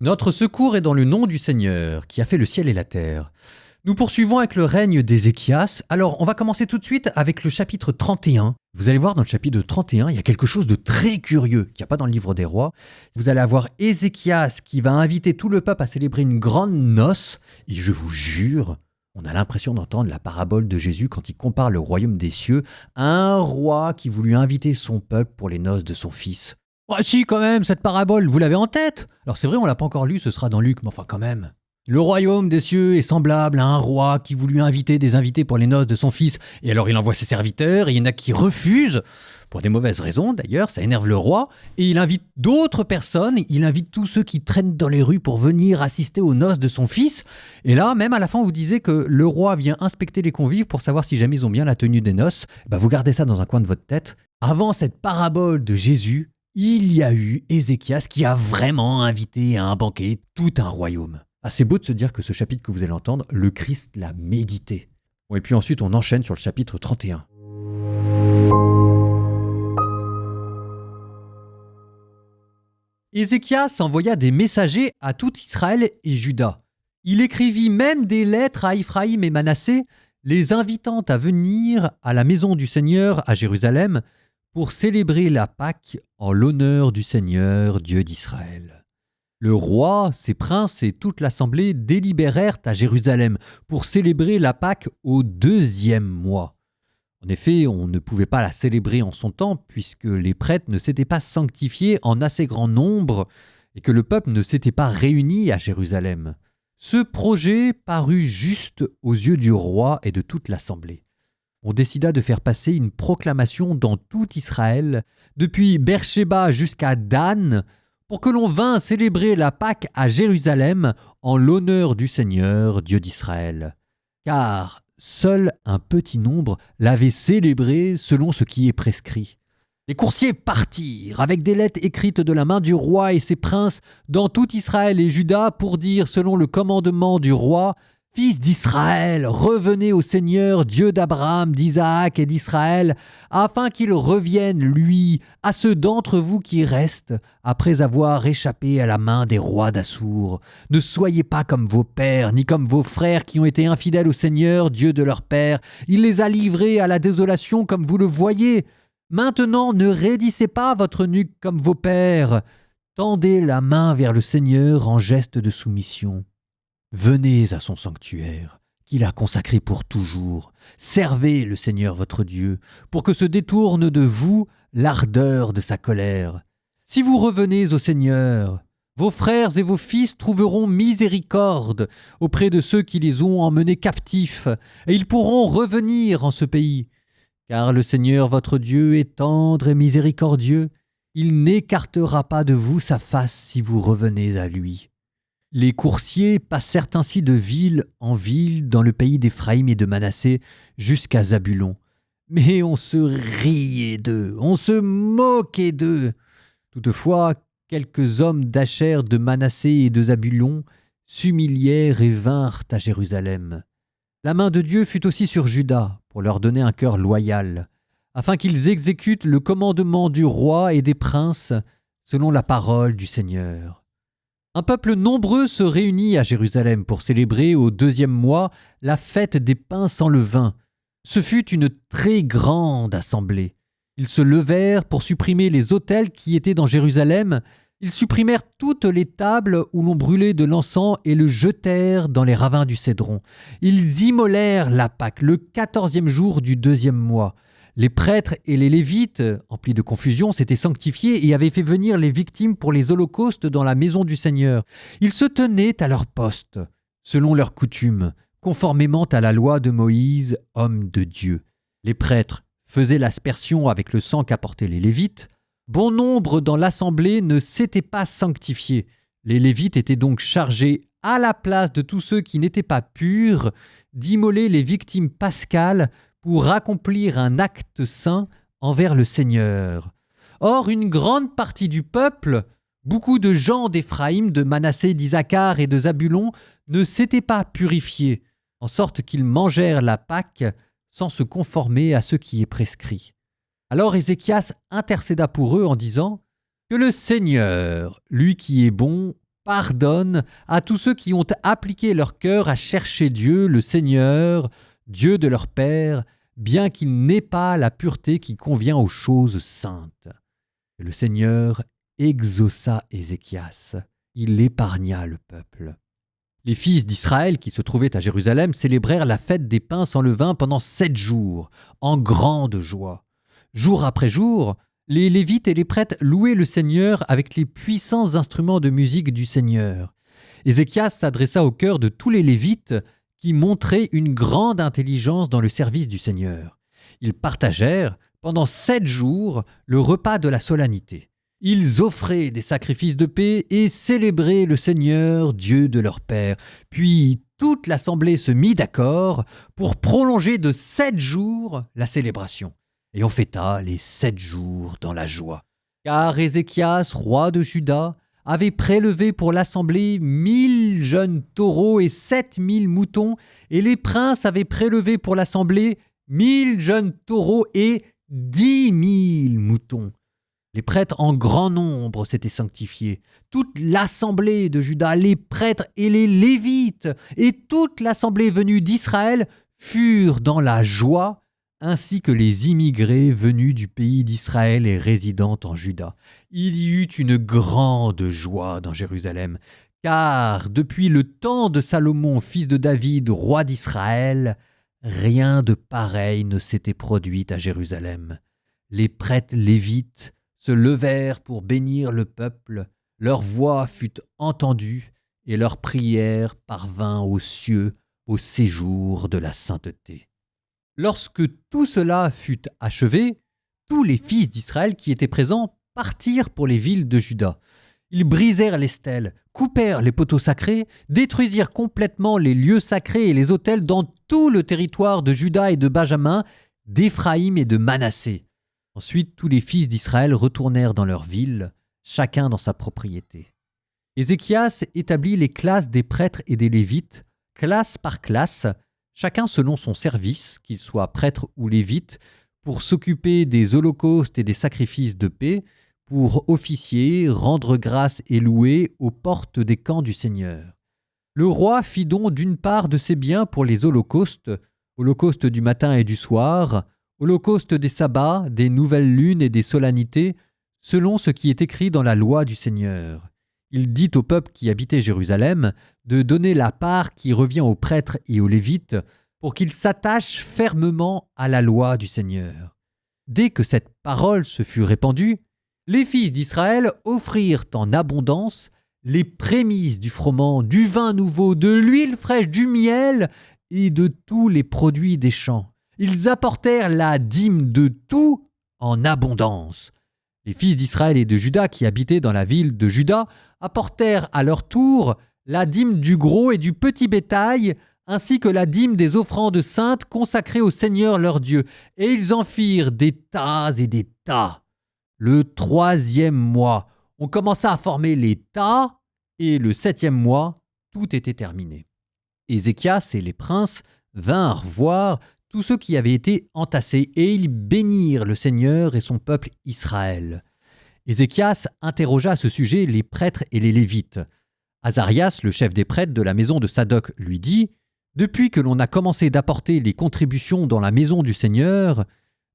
Notre secours est dans le nom du Seigneur, qui a fait le ciel et la terre. Nous poursuivons avec le règne d'Ézéchias. Alors, on va commencer tout de suite avec le chapitre 31. Vous allez voir, dans le chapitre 31, il y a quelque chose de très curieux qu'il n'y a pas dans le livre des rois. Vous allez avoir Ézéchias qui va inviter tout le peuple à célébrer une grande noce. Et je vous jure, on a l'impression d'entendre la parabole de Jésus quand il compare le royaume des cieux à un roi qui voulut inviter son peuple pour les noces de son fils. Ah si, quand même, cette parabole, vous l'avez en tête? Alors c'est vrai, on l'a pas encore lu, ce sera dans Luc, mais enfin quand même. Le royaume des cieux est semblable à un roi qui voulut inviter des invités pour les noces de son fils. Et alors il envoie ses serviteurs, et il y en a qui refusent, pour des mauvaises raisons d'ailleurs, ça énerve le roi. Et il invite d'autres personnes, il invite tous ceux qui traînent dans les rues pour venir assister aux noces de son fils. Et là, même à la fin, vous disiez que le roi vient inspecter les convives pour savoir si jamais ils ont bien la tenue des noces. Vous gardez ça dans un coin de votre tête. Avant cette parabole de Jésus, il y a eu Ézéchias qui a vraiment invité à un banquet tout un royaume. C'est beau de se dire que ce chapitre que vous allez entendre, le Christ l'a médité. Bon, et puis ensuite, on enchaîne sur le chapitre 31. Ézéchias envoya des messagers à tout Israël et Juda. Il écrivit même des lettres à Ephraïm et Manassé, les invitant à venir à la maison du Seigneur à Jérusalem pour célébrer la Pâque en l'honneur du Seigneur, Dieu d'Israël. Le roi, ses princes et toute l'assemblée délibérèrent à Jérusalem pour célébrer la Pâque au 2e mois. En effet, on ne pouvait pas la célébrer en son temps puisque les prêtres ne s'étaient pas sanctifiés en assez grand nombre et que le peuple ne s'était pas réuni à Jérusalem. Ce projet parut juste aux yeux du roi et de toute l'assemblée. On décida de faire passer une proclamation dans tout Israël, depuis Beersheba jusqu'à Dan, pour que l'on vînt célébrer la Pâque à Jérusalem en l'honneur du Seigneur, Dieu d'Israël. Car seul un petit nombre l'avait célébré selon ce qui est prescrit. Les coursiers partirent avec des lettres écrites de la main du roi et ses princes dans tout Israël et Juda pour dire selon le commandement du roi: Fils d'Israël, revenez au Seigneur, Dieu d'Abraham, d'Isaac et d'Israël, afin qu'il revienne, lui, à ceux d'entre vous qui restent, après avoir échappé à la main des rois d'Assour. Ne soyez pas comme vos pères, ni comme vos frères qui ont été infidèles au Seigneur, Dieu de leur père. Il les a livrés à la désolation comme vous le voyez. Maintenant, ne raidissez pas votre nuque comme vos pères. Tendez la main vers le Seigneur en geste de soumission. Venez à son sanctuaire, qu'il a consacré pour toujours. Servez le Seigneur votre Dieu, pour que se détourne de vous l'ardeur de sa colère. Si vous revenez au Seigneur, vos frères et vos fils trouveront miséricorde auprès de ceux qui les ont emmenés captifs, et ils pourront revenir en ce pays. Car le Seigneur votre Dieu est tendre et miséricordieux, il n'écartera pas de vous sa face si vous revenez à lui. Les coursiers passèrent ainsi de ville en ville dans le pays d'Éphraïm et de Manassé jusqu'à Zabulon. Mais on se riait d'eux, on se moquait d'eux. Toutefois, quelques hommes d'Acher, de Manassé et de Zabulon s'humilièrent et vinrent à Jérusalem. La main de Dieu fut aussi sur Juda pour leur donner un cœur loyal, afin qu'ils exécutent le commandement du roi et des princes selon la parole du Seigneur. Un peuple nombreux se réunit à Jérusalem pour célébrer au 2e mois la fête des pains sans levain. Ce fut une très grande assemblée. Ils se levèrent pour supprimer les autels qui étaient dans Jérusalem. Ils supprimèrent toutes les tables où l'on brûlait de l'encens et le jetèrent dans les ravins du Cédron. Ils immolèrent la Pâque le 14e jour du 2e mois. Les prêtres et les Lévites, emplis de confusion, s'étaient sanctifiés et avaient fait venir les victimes pour les holocaustes dans la maison du Seigneur. Ils se tenaient à leur poste, selon leur coutume, conformément à la loi de Moïse, homme de Dieu. Les prêtres faisaient l'aspersion avec le sang qu'apportaient les Lévites. Bon nombre dans l'assemblée ne s'étaient pas sanctifiés. Les Lévites étaient donc chargés, à la place de tous ceux qui n'étaient pas purs, d'immoler les victimes pascales pour accomplir un acte saint envers le Seigneur. Or, une grande partie du peuple, beaucoup de gens d'Éphraïm, de Manassé, d'Isaacar et de Zabulon, ne s'étaient pas purifiés, en sorte qu'ils mangèrent la Pâque sans se conformer à ce qui est prescrit. Alors Ézéchias intercéda pour eux en disant « Que le Seigneur, lui qui est bon, pardonne à tous ceux qui ont appliqué leur cœur à chercher Dieu, le Seigneur, Dieu de leur Père, bien qu'ils n'aient pas la pureté qui convient aux choses saintes. » Et le Seigneur exauça Ézéchias. Il épargna le peuple. Les fils d'Israël qui se trouvaient à Jérusalem célébrèrent la fête des pains sans levain pendant 7 jours, en grande joie. Jour après jour, les Lévites et les prêtres louaient le Seigneur avec les puissants instruments de musique du Seigneur. Ézéchias s'adressa au cœur de tous les Lévites qui montraient une grande intelligence dans le service du Seigneur. Ils partagèrent, pendant 7 jours, le repas de la solennité. Ils offraient des sacrifices de paix et célébraient le Seigneur, Dieu de leur Père. Puis toute l'assemblée se mit d'accord pour prolonger de 7 jours la célébration. Et on fêta les 7 jours dans la joie. Car Ézéchias, roi de Juda, avait prélevé pour l'assemblée 1000 jeunes taureaux et 7000 moutons, et les princes avaient prélevé pour l'assemblée 1000 jeunes taureaux et 10 000 moutons. Les prêtres en grand nombre s'étaient sanctifiés. Toute l'assemblée de Juda, les prêtres et les Lévites, et toute l'assemblée venue d'Israël furent dans la joie, ainsi que les immigrés venus du pays d'Israël et résidant en Juda. Il y eut une grande joie dans Jérusalem, car depuis le temps de Salomon, fils de David, roi d'Israël, rien de pareil ne s'était produit à Jérusalem. Les prêtres lévites se levèrent pour bénir le peuple, leur voix fut entendue et leur prière parvint aux cieux au séjour de la sainteté. Lorsque tout cela fut achevé, tous les fils d'Israël qui étaient présents partirent pour les villes de Juda. Ils brisèrent les stèles, coupèrent les poteaux sacrés, détruisirent complètement les lieux sacrés et les autels dans tout le territoire de Juda et de Benjamin, d'Éphraïm et de Manassé. Ensuite, tous les fils d'Israël retournèrent dans leur ville, chacun dans sa propriété. Ézéchias établit les classes des prêtres et des Lévites, classe par classe, chacun selon son service, qu'il soit prêtre ou lévite, pour s'occuper des holocaustes et des sacrifices de paix, pour officier, rendre grâce et louer aux portes des camps du Seigneur. Le roi fit don d'une part de ses biens pour les holocaustes, holocauste du matin et du soir, holocauste des sabbats, des nouvelles lunes et des solennités, selon ce qui est écrit dans la loi du Seigneur. Il dit au peuple qui habitait Jérusalem de donner la part qui revient aux prêtres et aux Lévites pour qu'ils s'attachent fermement à la loi du Seigneur. Dès que cette parole se fut répandue, les fils d'Israël offrirent en abondance les prémices du froment, du vin nouveau, de l'huile fraîche, du miel et de tous les produits des champs. Ils apportèrent la dîme de tout en abondance. Les fils d'Israël et de Juda qui habitaient dans la ville de Juda apportèrent à leur tour la dîme du gros et du petit bétail, ainsi que la dîme des offrandes saintes consacrées au Seigneur leur Dieu. Et ils en firent des tas et des tas. Le 3e mois, on commença à former les tas, et le 7e mois, tout était terminé. Ézéchias et les princes vinrent voir tous ceux qui avaient été entassés, et ils bénirent le Seigneur et son peuple Israël. Ézéchias interrogea à ce sujet les prêtres et les Lévites. Azarias, le chef des prêtres de la maison de Sadoc, lui dit « Depuis que l'on a commencé d'apporter les contributions dans la maison du Seigneur,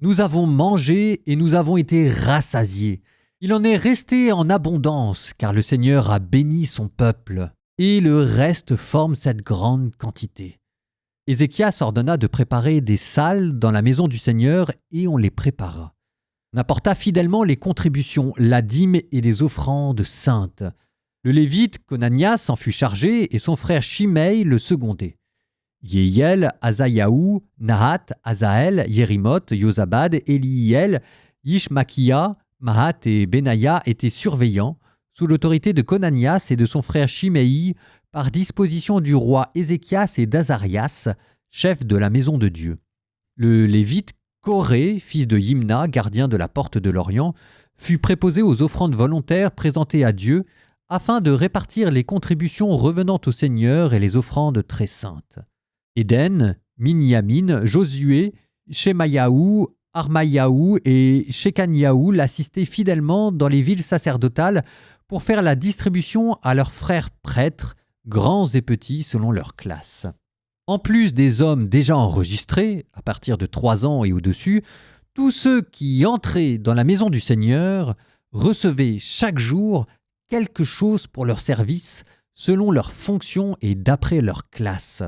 nous avons mangé et nous avons été rassasiés. Il en est resté en abondance, car le Seigneur a béni son peuple, et le reste forme cette grande quantité. » Ézéchias ordonna de préparer des salles dans la maison du Seigneur, et on les prépara. On apporta fidèlement les contributions, la dîme et les offrandes saintes. Le Lévite Conanias en fut chargé, et son frère Shimei le secondait. Yéhiel, Azayahu, Nahat, Azaël, Yérimoth, Yozabad, Eliel, Yishmakia, Mahat et Benaya étaient surveillants, sous l'autorité de Conanias et de son frère Shimei, par disposition du roi Ézéchias et d'Azarias, chef de la maison de Dieu. Le Lévite Coré, fils de Yimna, gardien de la porte de l'Orient, fut préposé aux offrandes volontaires présentées à Dieu, afin de répartir les contributions revenant au Seigneur et les offrandes très saintes. Éden, Minyamin, Josué, Shemayahu, Armayahu et Shekaniahu l'assistaient fidèlement dans les villes sacerdotales pour faire la distribution à leurs frères prêtres, grands et petits selon leur classe. En plus des hommes déjà enregistrés, à partir de 3 ans et au-dessus, tous ceux qui entraient dans la maison du Seigneur recevaient chaque jour quelque chose pour leur service, selon leur fonction et d'après leur classe.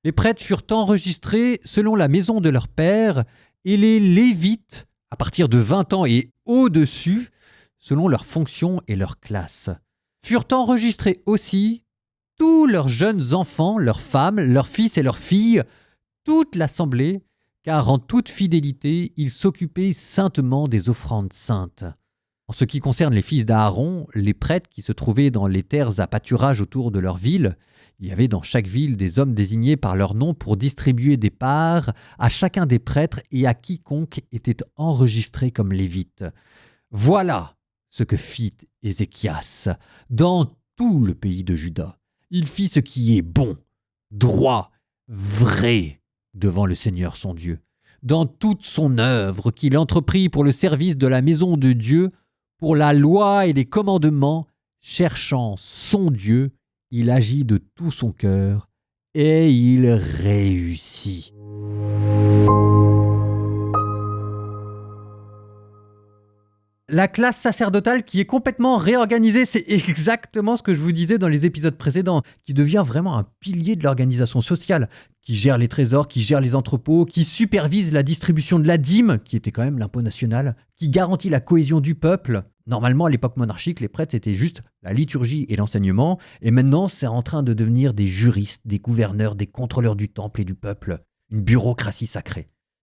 Les prêtres furent enregistrés selon la maison de leur père, et les Lévites, à partir de 20 ans et au-dessus, selon leur fonction et leur classe. Furent enregistrés aussi tous leurs jeunes enfants, leurs femmes, leurs fils et leurs filles, toute l'assemblée, car en toute fidélité, ils s'occupaient saintement des offrandes saintes. En ce qui concerne les fils d'Aaron, les prêtres qui se trouvaient dans les terres à pâturage autour de leur ville, il y avait dans chaque ville des hommes désignés par leur nom pour distribuer des parts à chacun des prêtres et à quiconque était enregistré comme lévite. Voilà ce que fit Ézéchias dans tout le pays de Juda. Il fit ce qui est bon, droit, vrai devant le Seigneur son Dieu. Dans toute son œuvre qu'il entreprit pour le service de la maison de Dieu, pour la loi et les commandements, cherchant son Dieu, il agit de tout son cœur et il réussit. La classe sacerdotale qui est complètement réorganisée, c'est exactement ce que je vous disais dans les épisodes précédents, qui devient vraiment un pilier de l'organisation sociale, qui gère les trésors, qui gère les entrepôts, qui supervise la distribution de la dîme, qui était quand même l'impôt national, qui garantit la cohésion du peuple. Normalement, à l'époque monarchique, les prêtres c'était juste la liturgie et l'enseignement, et maintenant c'est en train de devenir des juristes, des gouverneurs, des contrôleurs du temple et du peuple, une bureaucratie sacrée.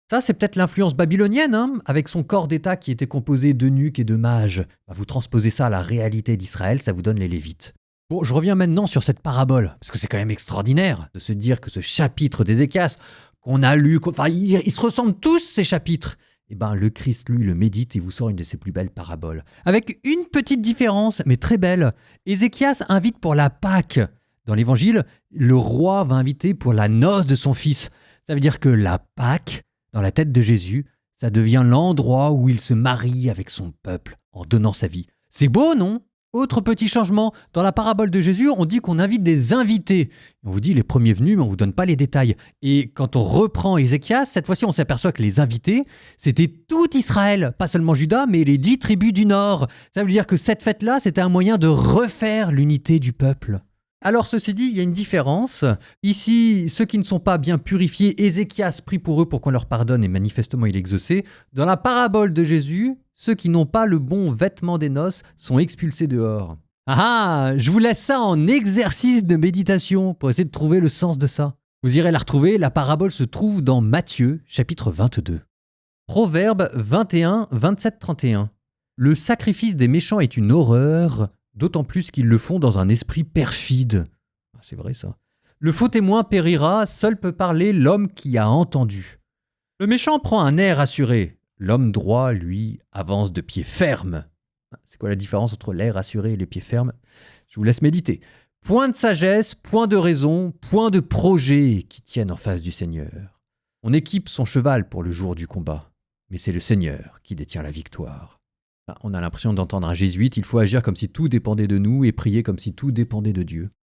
Ça, c'est peut-être l'influence babylonienne, avec son corps d'État qui était composé d'eunuques et de mages. Vous transposez ça à la réalité d'Israël, ça vous donne les Lévites. Bon, je reviens maintenant sur cette parabole, parce que c'est quand même extraordinaire de se dire que ce chapitre d'Ézéchias qu'on a lu, ils se ressemblent tous ces chapitres. Le Christ, lui, le médite et vous sort une de ses plus belles paraboles. Avec une petite différence, mais très belle. Ézéchias invite pour la Pâque. Dans l'Évangile, le roi va inviter pour la noce de son fils. Ça veut dire que la Pâque, dans la tête de Jésus, ça devient l'endroit où il se marie avec son peuple en donnant sa vie. C'est beau, non ? Autre petit changement, dans la parabole de Jésus, on dit qu'on invite des invités. On vous dit les premiers venus, mais on ne vous donne pas les détails. Et quand on reprend Ézéchias, cette fois-ci, on s'aperçoit que les invités, c'était tout Israël, pas seulement Juda, mais les 10 tribus du Nord. Ça veut dire que cette fête-là, c'était un moyen de refaire l'unité du peuple. Alors ceci dit, il y a une différence. Ici, ceux qui ne sont pas bien purifiés, Ézéchias prie pour eux pour qu'on leur pardonne et manifestement il est exaucé. Dans la parabole de Jésus, ceux qui n'ont pas le bon vêtement des noces sont expulsés dehors. Je vous laisse ça en exercice de méditation pour essayer de trouver le sens de ça. Vous irez la retrouver, la parabole se trouve dans Matthieu, chapitre 22. Proverbe 21, 27, 31. Le sacrifice des méchants est une horreur, d'autant plus qu'ils le font dans un esprit perfide. C'est vrai ça. Le faux témoin périra, seul peut parler l'homme qui a entendu. Le méchant prend un air assuré. L'homme droit, lui, avance de pied ferme. C'est quoi la différence entre l'air assuré et les pieds fermes ? Je vous laisse méditer. Point de sagesse, point de raison, point de projet qui tiennent en face du Seigneur. On équipe son cheval pour le jour du combat, mais c'est le Seigneur qui détient la victoire. On a l'impression d'entendre un jésuite, il faut agir comme si tout dépendait de nous et prier comme si tout dépendait de Dieu.